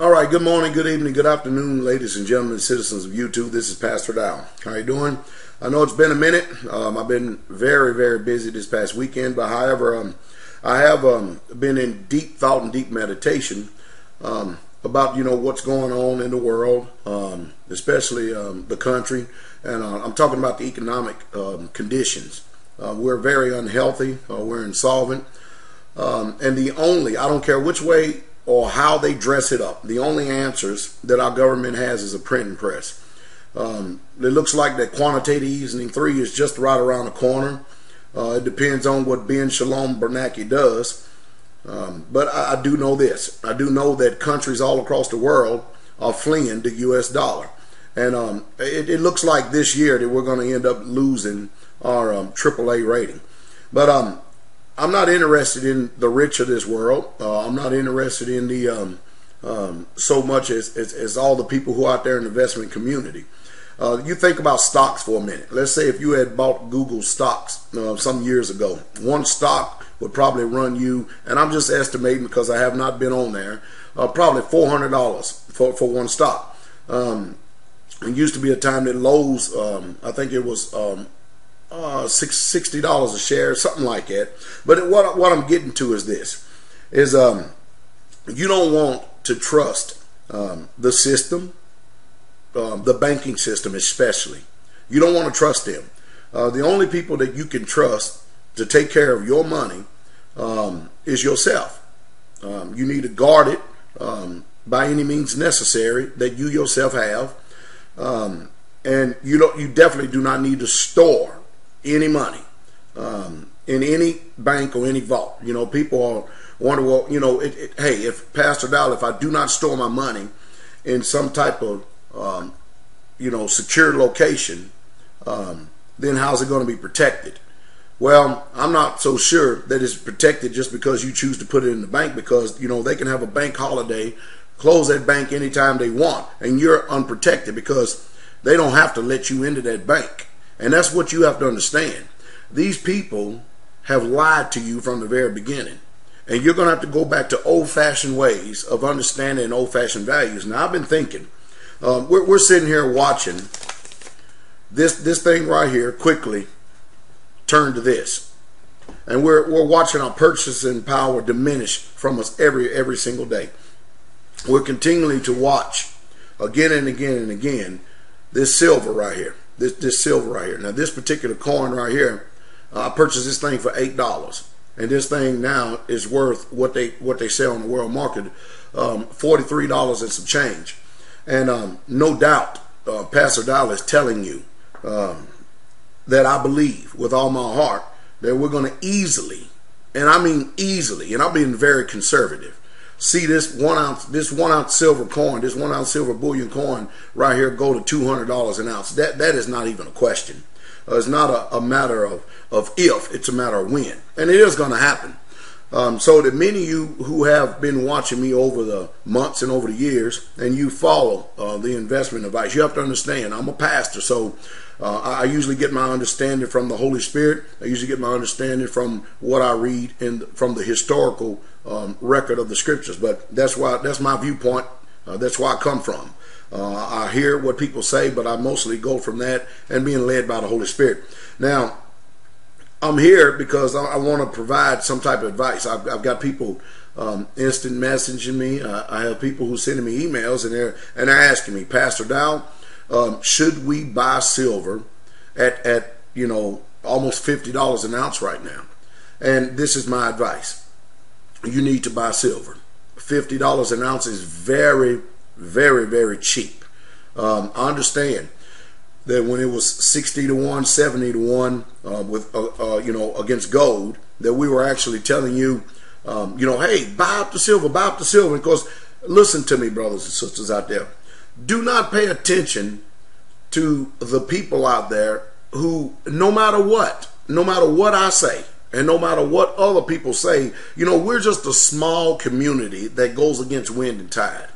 All right, good morning, good evening, good afternoon, ladies and gentlemen, citizens of YouTube. This is Pastor Dow. How you doing? I know it's been a minute. I've been very, very busy this past weekend, but however, I have been in deep thought and deep meditation about, what's going on in the world, especially the country, and I'm talking about the economic conditions. We're very unhealthy. We're insolvent. And I don't care which way or how they dress it up, the only answers that our government has is a printing press. It looks like that quantitative easing 3 is just right around the corner. It depends on what Ben Shalom Bernanke does. But I do know this. I do know that countries all across the world are fleeing the U.S. dollar. And it looks like this year that we're going to end up losing our AAA rating. But I'm not interested in the rich of this world. I'm not interested in the so much as all the people who are out there in the investment community. You think about stocks for a minute. Let's say if you had bought Google stocks some years ago, one stock would probably run you, and I'm just estimating because I have not been on there, probably $400 for one stock. It used to be a time that Lowe's, I think it was $60 a share, something like that. But what I'm getting to is this: you don't want to trust the system, the banking system especially. You don't want to trust them. The only people that you can trust to take care of your money is yourself. You need to guard it by any means necessary that you yourself have, and you definitely do not need to store any money in any bank or any vault. People wonder, well, hey, if Pastor Dow, if I do not store my money in some type of secure location, then how's it going to be protected? Well, I'm not so sure that it's protected just because you choose to put it in the bank, because they can have a bank holiday, close that bank anytime they want, and you're unprotected because they don't have to let you into that bank. And that's what you have to understand. These people have lied to you from the very beginning. And you're going to have to go back to old-fashioned ways of understanding and old-fashioned values. Now, I've been thinking, we're sitting here watching this thing right here quickly turn to this. And we're watching our purchasing power diminish from us every single day. We're continuing to watch again and again and again this silver right here. This silver right here. Now, this particular coin right here, I purchased this thing for $8, and this thing now is worth what they sell on the world market, $43 and some change. And no doubt, Pastor Dow is telling you that I believe with all my heart that we're going to easily, and I mean easily, and I'm being very conservative, see this 1 ounce silver coin, this 1 ounce silver bullion coin right here go to $200 an ounce. That is not even a question. It's not a matter of if, it's a matter of when. And it is going to happen. So that many of you who have been watching me over the months and over the years, and you follow the investment advice, you have to understand, I'm a pastor, so I usually get my understanding from the Holy Spirit. I usually get my understanding from what I read from the historical record of the scriptures. But that's my viewpoint. That's where I come from. I hear what people say, but I mostly go from that and being led by the Holy Spirit. Now, I'm here because I want to provide some type of advice. I've got people instant messaging me. I have people who sending me emails, and they're asking me, Pastor Dow, should we buy silver at almost $50 an ounce right now? And this is my advice. You need to buy silver. $50 an ounce is very, very, very cheap. I understand that when it was 60 to 1, 70 to 1 with against gold, that we were actually telling you, hey, buy up the silver, buy up the silver. Because listen to me, brothers and sisters out there, do not pay attention to the people out there who, no matter what I say, and no matter what other people say, we're just a small community that goes against wind and tide.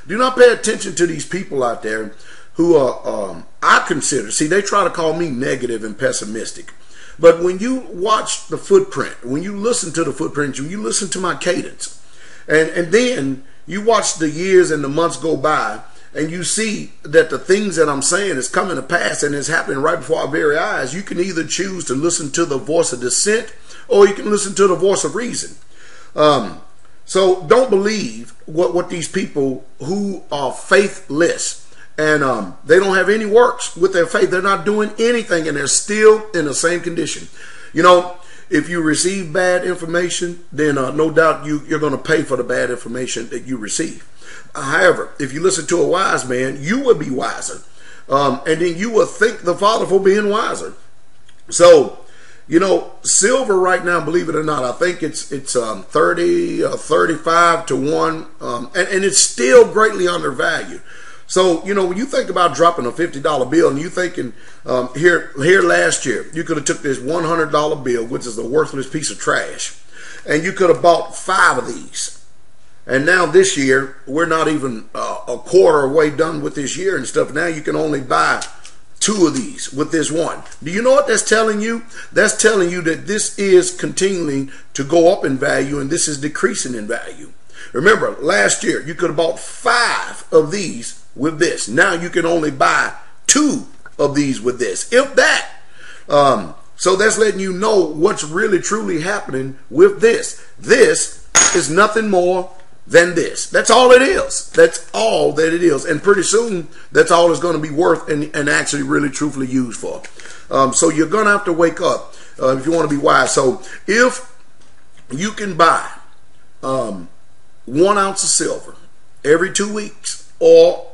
Do not pay attention to these people out there who are, I consider, see, they try to call me negative and pessimistic. But when you watch the footprint, when you listen to the footprint, when you listen to my cadence, and then you watch the years and the months go by, and you see that the things that I'm saying is coming to pass and is happening right before our very eyes, you can either choose to listen to the voice of dissent, or you can listen to the voice of reason. So don't believe what these people who are faithless and they don't have any works with their faith. They're not doing anything, and they're still in the same condition. You know, if you receive bad information, then no doubt you're going to pay for the bad information that you receive. However, if you listen to a wise man, you will be wiser. And then you will thank the Father for being wiser. So, you know, silver right now, believe it or not, I think it's 30 or 35 to 1, and it's still greatly undervalued. So, you know, when you think about dropping a $50 bill, and you thinking here last year, you could have took this $100 bill, which is a worthless piece of trash, and you could have bought 5 of these. And now this year, we're not even a quarter way done with this year and stuff. Now you can only buy 2 of these with this one. Do you know what that's telling you? That's telling you that this is continuing to go up in value, and this is decreasing in value. Remember, last year, you could have bought 5 of these with this. Now you can only buy 2 of these with this, if that. So that's letting you know what's really truly happening with this. This is nothing more than this. That's all it is. That's all that it is. And pretty soon, that's all it's going to be worth and actually really truthfully used for. So you're going to have to wake up if you want to be wise. So if you can buy 1 ounce of silver every 2 weeks, or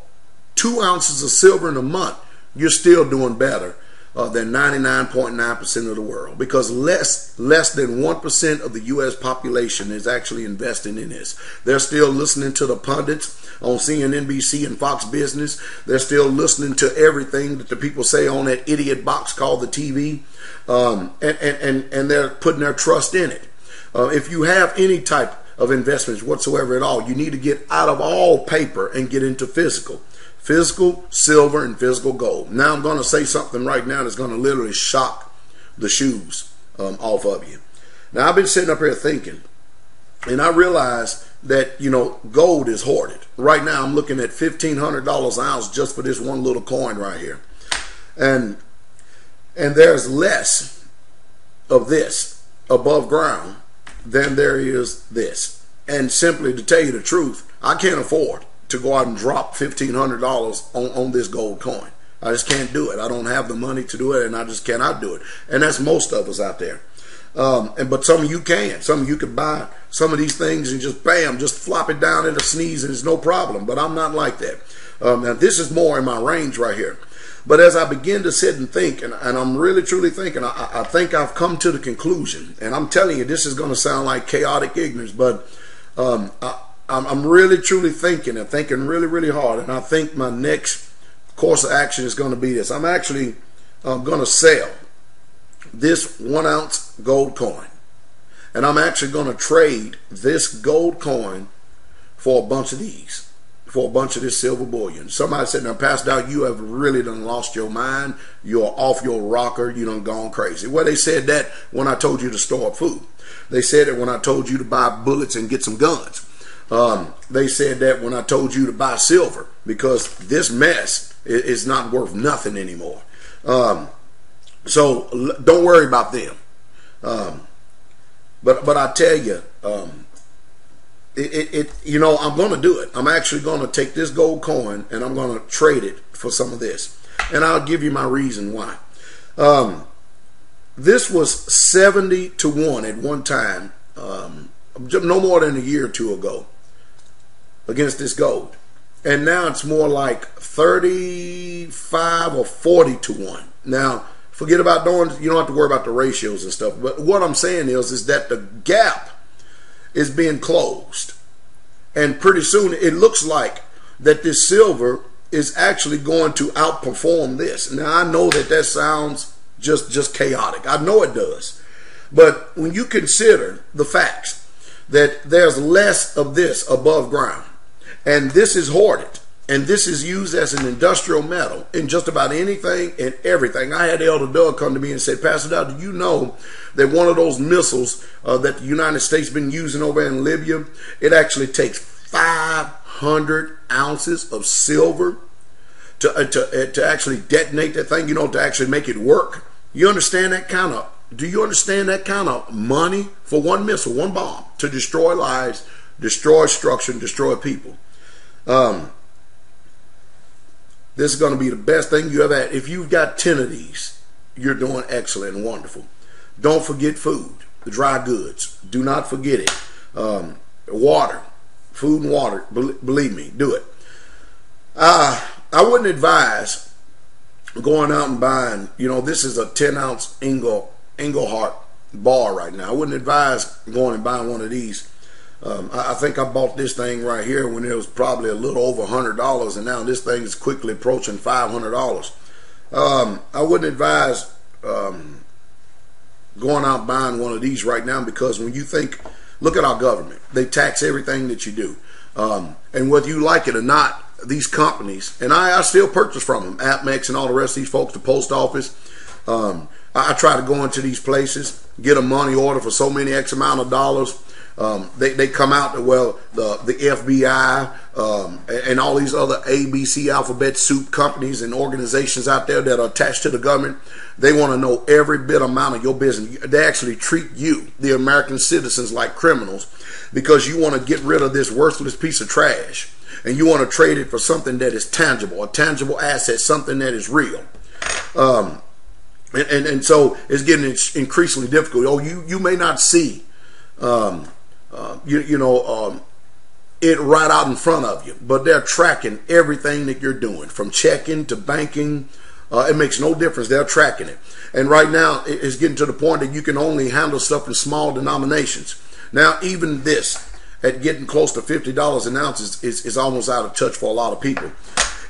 2 ounces of silver in a month, you're still doing better than 99.9% of the world, because less than 1% of the U.S. population is actually investing in this. They're still listening to the pundits on CNN, NBC, and Fox Business. They're still listening to everything that the people say on that idiot box called the TV, and they're putting their trust in it. If you have any type of investments whatsoever at all, you need to get out of all paper and get into physical silver and physical gold. Now I'm going to say something right now that's going to literally shock the shoes off of you. Now I've been sitting up here thinking, and I realize that, you know, gold is hoarded. Right now I'm looking at $1,500 an ounce just for this one little coin right here. And there's less of this above ground than there is this. And simply to tell you the truth, I can't afford to go out and drop $1,500 on this gold coin. I just can't do it. I don't have the money to do it, and I just cannot do it. And that's most of us out there. But some of you can. Some of you can buy some of these things and just bam, just flop it down in a sneeze and it's no problem. But I'm not like that. Now this is more in my range right here. But as I begin to sit and think, and I'm really truly thinking, I think I've come to the conclusion, and I'm telling you, this is going to sound like chaotic ignorance, but I'm really truly thinking and thinking really, really hard, and I think my next course of action is going to be this. I'm actually going to sell this 1 ounce gold coin, and I'm actually going to trade this gold coin for a bunch of these, for a bunch of this silver bullion. Somebody said, now Pastor Dow, you have really done lost your mind. You're off your rocker. You done gone crazy. Well, they said that when I told you to store up food. They said it when I told you to buy bullets and get some guns. They said that when I told you to buy silver, because this mess is not worth nothing anymore. So don't worry about them. But I tell you, you know, I'm going to do it. I'm actually going to take this gold coin and I'm going to trade it for some of this. And I'll give you my reason why. This was 70 to 1 at one time, no more than a year or two ago, against this gold. And now it's more like 35 or 40 to 1. Now, forget about doing, you don't have to worry about the ratios and stuff. But what I'm saying is that the gap is being closed. And pretty soon it looks like that this silver is actually going to outperform this. Now, I know that that sounds just chaotic. I know it does. But when you consider the facts that there's less of this above ground, and this is hoarded, and this is used as an industrial metal in just about anything and everything. I had Elder Doug come to me and said, Pastor Dow, do you know that one of those missiles that the United States has been using over in Libya, it actually takes 500 ounces of silver to actually detonate that thing, to actually make it work. You understand that kind of, do you understand that kind of money for one missile, one bomb, to destroy lives, destroy structure, and destroy people? This is going to be the best thing you ever had. If you've got 10 of these, you're doing excellent and wonderful. Don't forget food, the dry goods. Do not forget it. Water, food and water. Believe me, do it. I wouldn't advise going out and buying, this is a 10-ounce Engelhart bar right now. I wouldn't advise going and buying one of these. I think I bought this thing right here when it was probably a little over $100, and now this thing is quickly approaching $500. I wouldn't advise going out buying one of these right now, because when you think, look at our government, they tax everything that you do, and whether you like it or not, these companies, and I still purchase from them, APMEX and all the rest of these folks, the post office. I try to go into these places, get a money order for so many X amount of dollars. They come out, well, the FBI and all these other ABC alphabet soup companies and organizations out there that are attached to the government. They want to know every bit amount of your business. They actually treat you, the American citizens, like criminals, because you want to get rid of this worthless piece of trash, and you want to trade it for something that is tangible, a tangible asset, something that is real. And so it's getting increasingly difficult. Oh, you may not see it right out in front of you, but they're tracking everything that you're doing, from checking to banking. It makes no difference. They're tracking it. And right now it's getting to the point that you can only handle stuff in small denominations. Now even this, at getting close to $50 an ounce, is almost out of touch for a lot of people.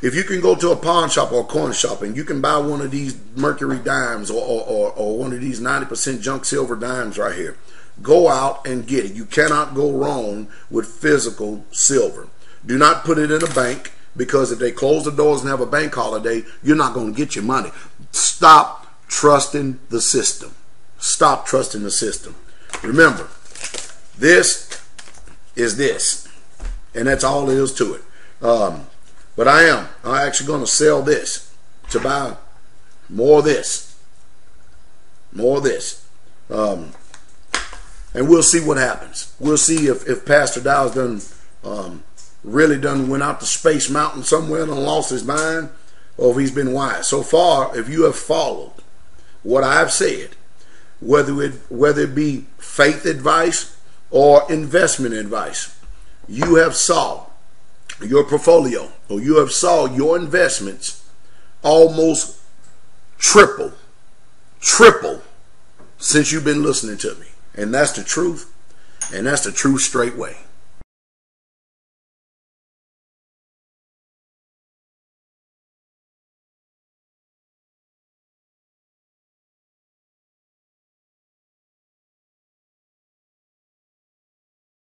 If you can go to a pawn shop or a coin shop and you can buy one of these mercury dimes or one of these 90% junk silver dimes right here, go out and get it. You cannot go wrong with physical silver. Do not put it in a bank, because if they close the doors and have a bank holiday, you're not going to get your money. Stop trusting the system. Stop trusting the system. Remember, this is this, and that's all there is to it. But I'm actually going to sell this to buy more of this. More of this. And we'll see what happens. We'll see if Pastor Dow's really went out to Space Mountain somewhere and lost his mind, or if he's been wise. So far, if you have followed what I've said, whether it be faith advice or investment advice, you have saw your portfolio, or you have saw your investments almost triple since you've been listening to me. And that's the truth, and that's the truth straight way.